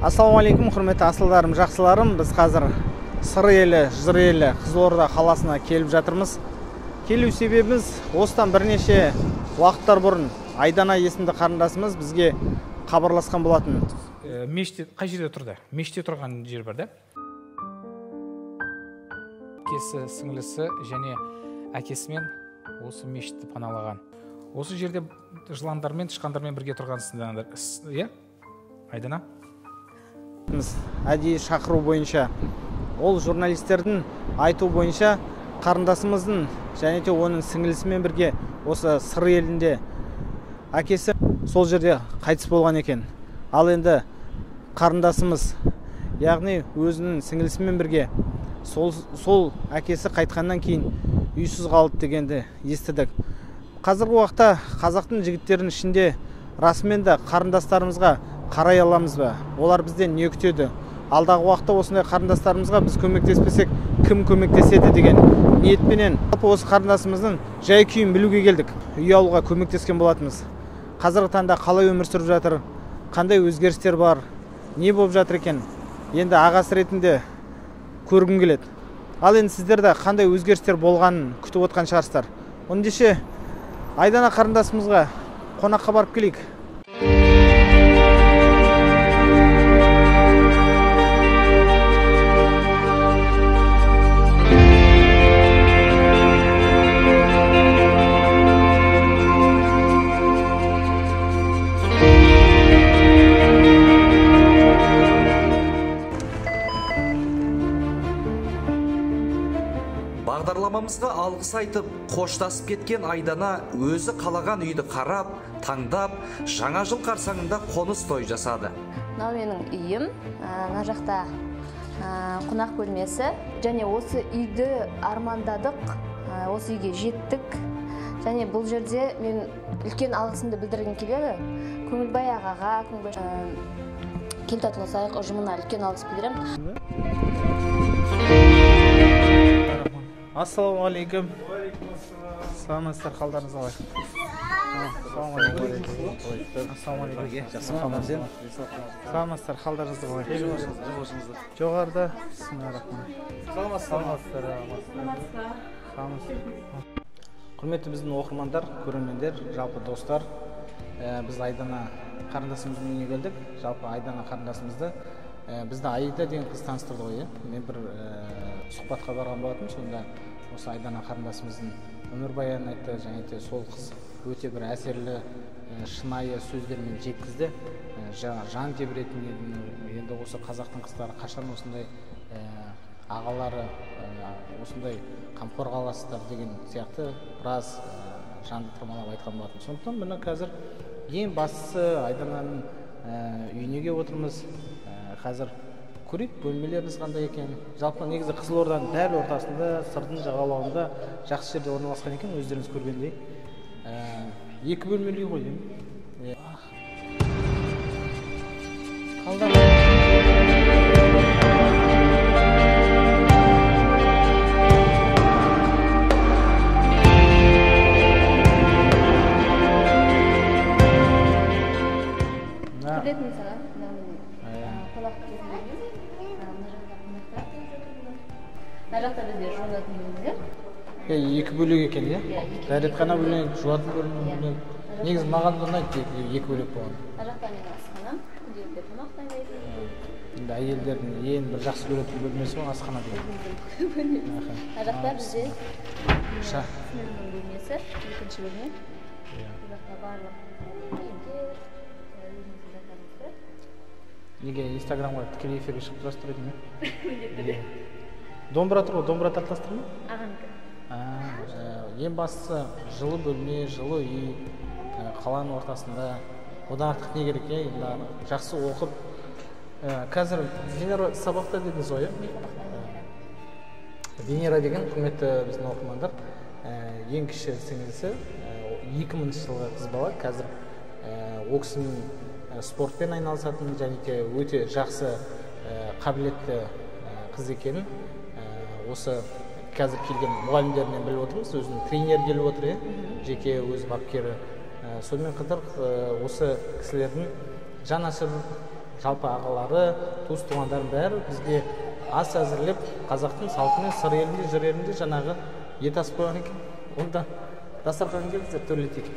Ассалаумалейкум, құрметті асылдарым, жақсыларым. Біз қазір Сыр елі, Жыр елі, Қызылорда қаласына келіп жатырмыз. Келу себебіміз осыдан бірнеше уақыттар бұрын Айдана есімді қарындасымыз бізге хабарласқан болатын. Мешітте қай жерде тұрды? Мешітте тұрған жер бар да? Әкесі, сіңлісі және әкесімен осы мешітті паналаған. Осы жерде жыландармен, тышқандармен бірге тұрғансыңдар, иә? Айдана? Әдейі шақыру бойынша, ол журналистердің айту бойынша қарындасымыздың және де оның сіңлісімен бірге осы Сыр елінде әкесі сол жерде қайтыс болған екен. Ал енді қарындасымыз, яғни өзінің сіңлісімен бірге сол әкесі қайтқаннан кейін үйсіз қалып дегенді естідік. Қазіргі уақытта қазақтың жігіттерінің ішінде расымен де қарындастарымызға қарай аламыз ба? Олар бізден не күтеді? Алдағы уақытта осындай қарындастарымызға біз көмектеспесек, кім көмектеседі деген ниетпенен осы қарындасымыздың жай күйін білуге келдік. Үй алуға көмектескен болатынбыз. Қазіргі таңда қалай өмір сүріп жатыр? Қандай өзгерістер бар? Не болып жатыр екен? Енді ағасы ретінде көргім келеді. Ал енді сіздерде қандай өзгерістер болғанын күтіп отқан шығарсыздар. Ондеше Айдана қарындасымызға қонаққа барып келейік. Бағдарламамызға алғыс айтып, қоштасып кеткен Айдана өзі қалаған үйді қарап, таңдап, жаңа жыл қарсаңында қоныс той жасады. Мынау менің үйім, мына жақта қонақ бөлмесі, және осы үйді армандадық, осы үйге жеттік. Және бұл жерде мен үлкен алғысымды білдіргім келеді. Көңілбай ағаға, Кел татуласайық ұжымына үлкен алғыс білдіремін. Ассалаумалейкум. Саламатсыздар, қалдарыңыз қалай? Саламатсыздар, қалдарыңыз қалай? Жоғарыда. Құрметті біздің оқырмандар, көрермендер, жалпы достар, біз Айдана қарындасымыздың үйіне келдік. Жалпы Айдана қарындасымызды бізді Аида деген қыз таныстырды ғой. Мен бір сұхбатқа барған болатынмын, сонда осы Айдана қарындасымыздың өмірбаянын айтты, және де сол қыз өте бір әсерлі, шынайы сөздермен жеткізді. Жан тебіретін. Енді осы қазақтың қыздары қашан осындай ағалары осындай қамқорға аласыздар деген сияқты біраз жанды тырмалап айтқан болатын. Сондықтан мына қазір ең бастысы Айдананың үйіне келіп отырмыз. Қазір көрейік, бөлмелеріңіз қандай екен. Жалпы негізі Қызылорданың дәл ортасында, Сырдың жағалауында жақсы жерде орналасқан екен, өздеріңіз көргендей. 2 бөлмелі үй ғой деймін. Қалдар. Екі бөлек екен, иә? Дәретхана бөлек, жуатын бөлек. Негізі маған ұнайды екі бөлек болған. Жақта менің асханам, күнделікті тамақтаймын. Енді әйелдердің ең бір жақсы көретін бөлмесі бар, асхана деген. Жақта бізде сіңлімнің бөлмесі, екінші бөлме. Жақта барлық киімдер, өзіміздің заттарымызды. Неге Инстаграмға тікелей эфирге шығып тұрасыздар еді ме? Домбыра тұр ғой, домбыра тартасыздар ма? Ағанікі. Ең бастысы жылы бөлме, жылы үй, қаланың ортасында. Одан артық не керек, жақсы оқып. Қазір Венера сабақта дедіңіз ғой, Венера деген құрметті біздің оқырмандар, ең кіші сіңлісі, 2000 жылғы қыз бала. Қазір ол кісінің спортпен айналысатын және де өте жақсы қабілетті қыз екенін осы қазір келген мұғалімдерінен біліп отырмыз. Өзінің тренер келіп отыр, жеке өз бапкері. Сонымен қатар осы кісілердің жанашыр жалпы ағалары, туыс туғандардың бәрі бізге ас әзірлеп, қазақтың салтымен сыр елінде, жыр елінде жаңағы ет асып қойған екен. Онда дастархан келіңіздер, төрлетейік.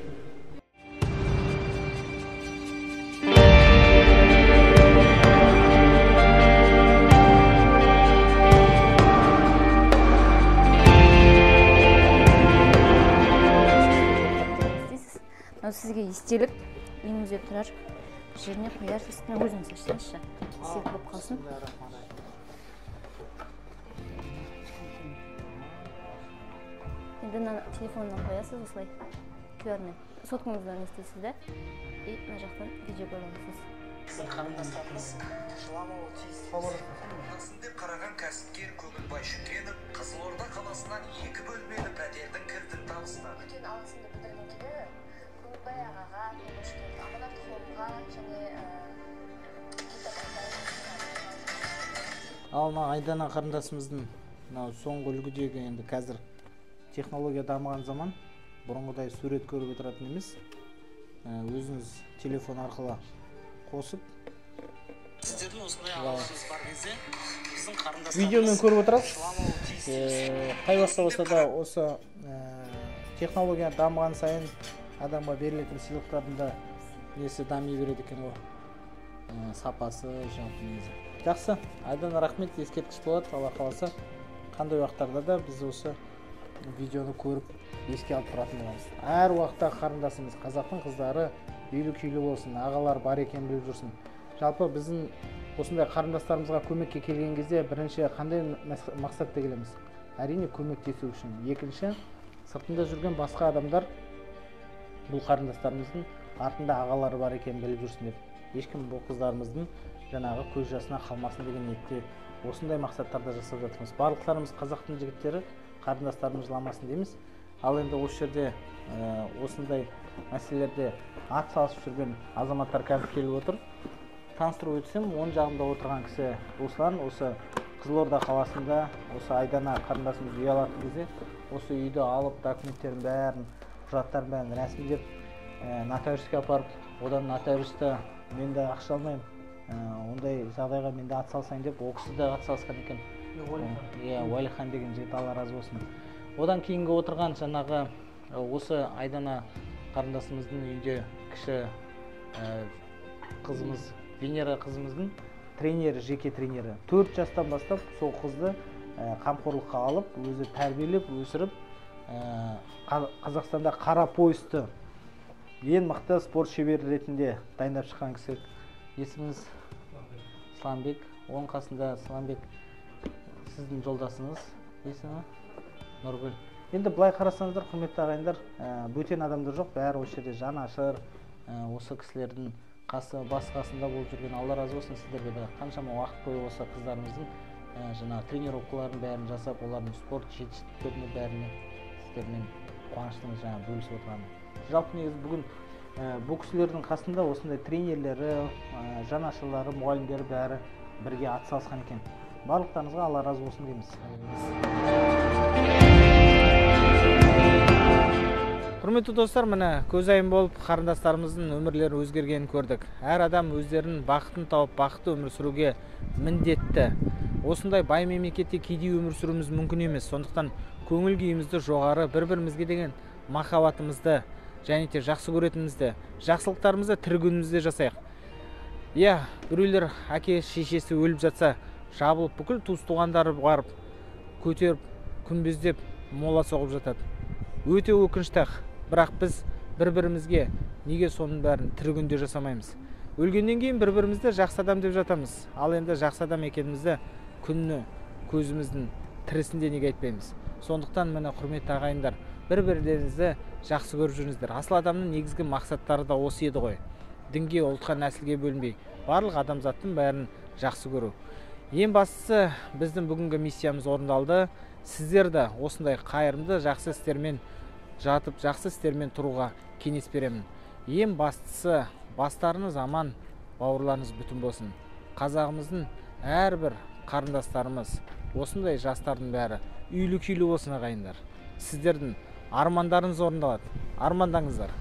Сізге естелік үйіңізде тұрар жеріне қоярсыз, өзіңіз ашсаңызшы, естелік болып қалсын. Енді телефонынан қоясыз, осылай QR-мен соткаңыздан естейсіз да, и мына жақтан видео көремісіз. Сіздің қарындастарыңыз жыламауы тиіс. Асын деп қараған кәсіпкер Көңілбай Шүкенов Қызылорда қаласынан 2 бөлмелі пәтердің кілтін табыстады. Үлкен алғысымды білдіргім келеді. Көңілбай ағаға, Аманат Хомға және Ал мына Айдана қарындасымыздың соңғы үлгідегі енді қазір технология дамыған заман, бұрынғыдай сурет көріп отыратын емес. Өзіңіз телефон арқылы қосып сіздердің осындай ағаларыңыз бар кезде біздің қарындастарымыз видеомен көріп отырасыз. Қай уақытта болса да осы технология дамыған сайын адамға берілетін сыйлықтардың да несі дами береді екен ғой. Сапасы, жалпы несі. Жақсы, Айдана рахмет, ескерткіш болады. Алла қаласа, қандай уақыттарда да біз осы видеоны көріп еске алып тұратын боламыз. Әр уақытта қарындасымыз, қазақтың қыздары үйлі-күйлі болсын, ағалар бар екенін біліп жүрсін. Жалпы біздің осындай қарындастарымызға көмекке келген кезде бірінші қандай мақсатта келеміз? Әрине көмектесу үшін. Екінші, сыртында жүрген басқа адамдар бұл қарындастарымыздың артында ағалары бар екенін біліп жүрсін деп. Ешкім бұл қыздарымыздың жаңағы көз жасына қалмасын деген ниетте осындай мақсаттарда жасап жатырмыз. Барлықтарымыз қазақтың жігіттері, қарындастарымыз жыламасын дейміз. Ал енді осы жерде осындай мәселелерде ат салысып жүрген азаматтар қазір келіп отыр. Таныстырып өтсем, оң жағымда отырған кісі Руслан, осы Қызылорда қаласында осы Айдана қарындасымыз үй алатын кезде осы үйді алып, документтерін бәрін, құжаттарын бәрін рәсімдеп, нотариуске апарып, одан нотариуста мен де ақша алмаймын, ондай жағдайға мен де ат салсайын деп, ол кісі де ат салысқан екен. Уәлихан деген жігіт, Алла разы болсын. Одан кейінгі отырған жаңағы осы Айдана қарындасымыздың үйде кіші қызымыз, Венера қызымыздың тренері, жеке тренері. 4 жастан бастап сол қызды қамқорлыққа алып, өзі тәрбиелеп, өсіріп, Қазақстанда қара поясты ең мықты спорт шебері ретінде дайындап шыққан кісі. Есіміңіз Сламбек, оның қасында Сламбек сіздің жолдасыңыз, есімі Нұргүл. Енді былай қарасаңыздар, құрметті ағайындар, бөтен адамдар жоқ, бәрі осы жерде жан ашыр, осы кісілердің бас қасында болып жүрген. Алла разы болсын, сіздерге де қаншама уақыт бойы осы қыздарымыздың жаңа тренировкаларын бәрін жасап, олардың спорт жетістіктеріне бәріне сіздермен қуаныштымыз жаңа бөлісіп отырғаны. Жалпы негізі бүгін бұл кісілердің қасында осындай тренерлері, жанашырлары, мұғалімдері бәрі бірге атсалысқан екен. Барлықтарыңызға Алла разы болсын дейміз. Құрметті достар, міне көзайым болып қарындастарымыздың өмірлері өзгергенін көрдік. Әр адам өздерінің бақытын тауып, бақытты өмір сүруге міндетті. Осындай бай мемлекетте кедей өмір сүруіміз мүмкін емес. Сондықтан көңіл күйімізді жоғары, бір-бірімізге деген махаббатымызды және де жақсы көретінімізді, жақсылықтарымызды тірі күнімізде жасайық. Біреулер әке шешесі өліп жатса, жабылып бүкіл туыс-туғандары барып, көтеріп, күнбездеп, мола соғып жатады. Өте өкінішті, бірақ біз бір-бірімізге неге соның бәрін тірі күнде жасамаймыз? Өлгеннен кейін бір-бірімізді жақсы адам деп жатамыз. Ал енді жақсы адам екенімізді күні көзіміздің тірісінде неге айтпаймыз? Сондықтан міне құрметті ағайындар, бір-бірлеріңізді жақсы көріп жүріңіздер. Асыл адамның негізгі мақсаттары да осы еді ғой. Дінге, ұлтқа, нәсілге бөлінбей, барлық адамзаттың бәрін жақсы көру. Ең бастысы біздің бүгінгі миссиямыз орындалды. Сіздер де осындай қайырымды жақсы істермен жатып, жақсы істермен тұруға кеңес беремін. Ең бастысы бастарыңыз аман, бауырларыңыз бүтін болсын. Қазағымыздың әрбір қарындастарымыз, осындай жастардың бәрі үйлі-күйлі болсын ағайындар. Сіздердің армандарыңыз орындалады. Армандаңыздар.